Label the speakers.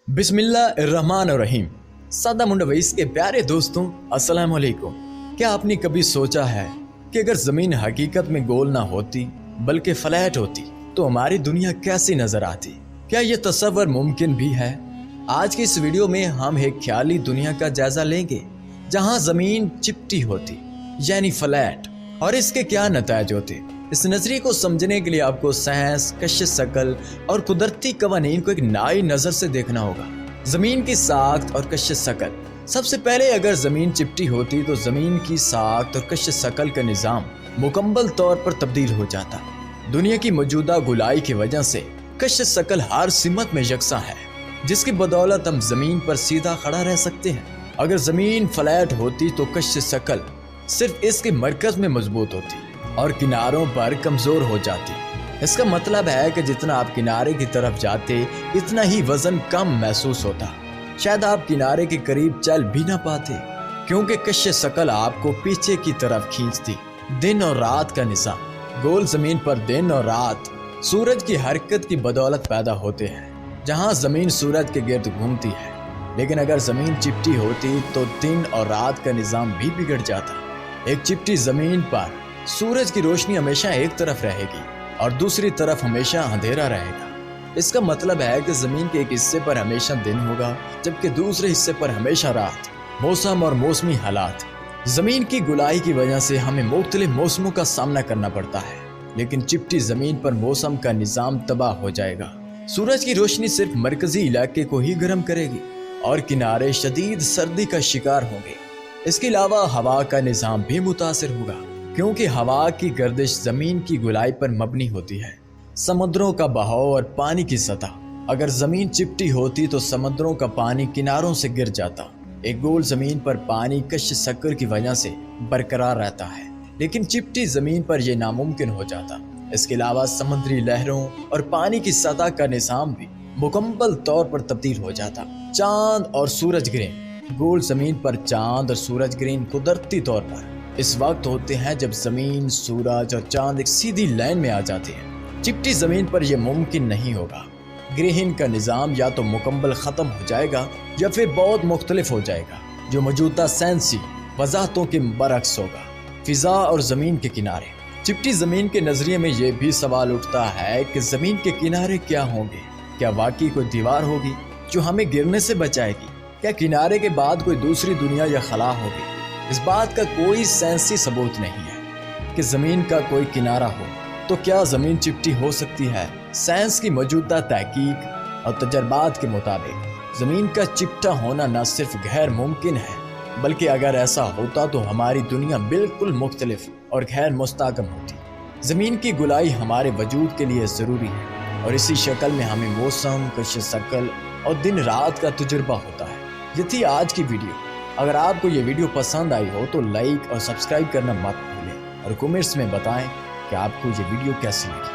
Speaker 1: बिस्मिल्लाहिर्रहमानिर्रहीम। सादा मुंडवैस के प्यारे दोस्तों, अस्सलाम वालेकुम। क्या आपने कभी सोचा है कि अगर ज़मीन हकीकत में गोल ना होती बल्कि फ्लैट होती तो हमारी दुनिया कैसी नजर आती? क्या ये तसव्वुर मुमकिन भी है? आज की इस वीडियो में हम एक ख्याली दुनिया का जायजा लेंगे जहां ज़मीन चिपटी होती यानी फ्लैट, और इसके क्या नतायज होते। इस नजरिए को समझने के लिए आपको साइंस, कश्श शकल और कुदरती कवानीन को एक नई नज़र से देखना होगा। ज़मीन की साख्त और कश्श शकल। सबसे पहले अगर ज़मीन चिपटी होती तो ज़मीन की साख्त और कश्श शकल का निज़ाम मुकम्मल तौर पर तब्दील हो जाता। दुनिया की मौजूदा गुलाई की वजह से कश्श शकल हर सिमत में यकसा है, जिसकी बदौलत हम ज़मीन पर सीधा खड़ा रह सकते हैं। अगर ज़मीन फ्लैट होती तो कश्श शकल सिर्फ इसके मरकज़ में मजबूत होती और किनारों पर कमज़ोर हो जाती। इसका मतलब है कि जितना आप किनारे की तरफ जाते इतना ही वज़न कम महसूस होता। शायद आप किनारे के करीब चल भी ना पाते, क्योंकि कश्श शकल आपको पीछे की तरफ खींचती। दिन और रात का निज़ाम। गोल ज़मीन पर दिन और रात सूरज की हरकत की बदौलत पैदा होते हैं, जहाँ ज़मीन सूरज के गिर्द घूमती है। लेकिन अगर ज़मीन चिपटी होती तो दिन और रात का निज़ाम भी बिगड़ जाता। एक चिपटी ज़मीन पर सूरज की रोशनी हमेशा एक तरफ रहेगी और दूसरी तरफ हमेशा अंधेरा रहेगा। इसका मतलब है कि ज़मीन के एक हिस्से पर हमेशा दिन होगा जबकि दूसरे हिस्से पर हमेशा रात। मौसम और मौसमी हालात। ज़मीन की गुलाई की वजह से हमें मुख्तलिफ मौसमों का सामना करना पड़ता है, लेकिन चिपटी ज़मीन पर मौसम का निज़ाम तबाह हो जाएगा। सूरज की रोशनी सिर्फ मरकजी इलाके को ही गर्म करेगी और किनारे शदीद सर्दी का शिकार होंगे। इसके अलावा हवा का निज़ाम भी मुतासिर होगा, क्योंकि हवा की गर्दिश ज़मीन की गुलाई पर मबनी होती है। समुद्रों का बहाव और पानी की सतह। अगर ज़मीन चिपटी होती तो समुद्रों का पानी किनारों से गिर जाता। एक गोल ज़मीन पर पानी कश्श शकल की वजह से बरकरार रहता है, लेकिन चिपटी ज़मीन पर यह नामुमकिन हो जाता। इसके अलावा समुद्री लहरों और पानी की सतह का निज़ाम भी मुकम्मल तौर पर तब्दील हो जाता। चांद और सूरज ग्रहण। गोल ज़मीन पर चांद और सूरज ग्रहण कुदरती तौर पर इस वक्त होते हैं जब ज़मीन, सूरज और चांद एक सीधी लाइन में आ जाते हैं। चिपटी ज़मीन पर यह मुमकिन नहीं होगा। ग्रहण का निज़ाम या तो मुकम्मल ख़त्म हो जाएगा या फिर बहुत मुख्तलिफ हो जाएगा, जो मौजूदा साइंसी वजाहतों के बरक्स होगा। फ़िज़ा और ज़मीन के किनारे। चिपटी ज़मीन के नज़रिए में यह भी सवाल उठता है कि ज़मीन के किनारे क्या होंगे। क्या वाकई कोई दीवार होगी जो हमें गिरने से बचाएगी? क्या किनारे के बाद कोई दूसरी दुनिया या खला होगी? इस बात का कोई साइंसी सबूत नहीं है कि ज़मीन का कोई किनारा हो। तो क्या ज़मीन चिपटी हो सकती है? साइंस की मौजूदा तहकीक और तजर्बात के मुताबिक ज़मीन का चिपटा होना न सिर्फ गैर मुमकिन है, बल्कि अगर ऐसा होता तो हमारी दुनिया बिल्कुल मुख्तलिफ और गैर मुस्तहकम होती। ज़मीन की गुलाई हमारे वजूद के लिए ज़रूरी है और इसी शक्ल में हमें मौसम, कश्श शकल और दिन रात का तजुर्बा होता है। ये थी आज की वीडियो। अगर आपको ये वीडियो पसंद आई हो तो लाइक और सब्सक्राइब करना मत भूलें और कमेंट्स में बताएं कि आपको ये वीडियो कैसी लगी।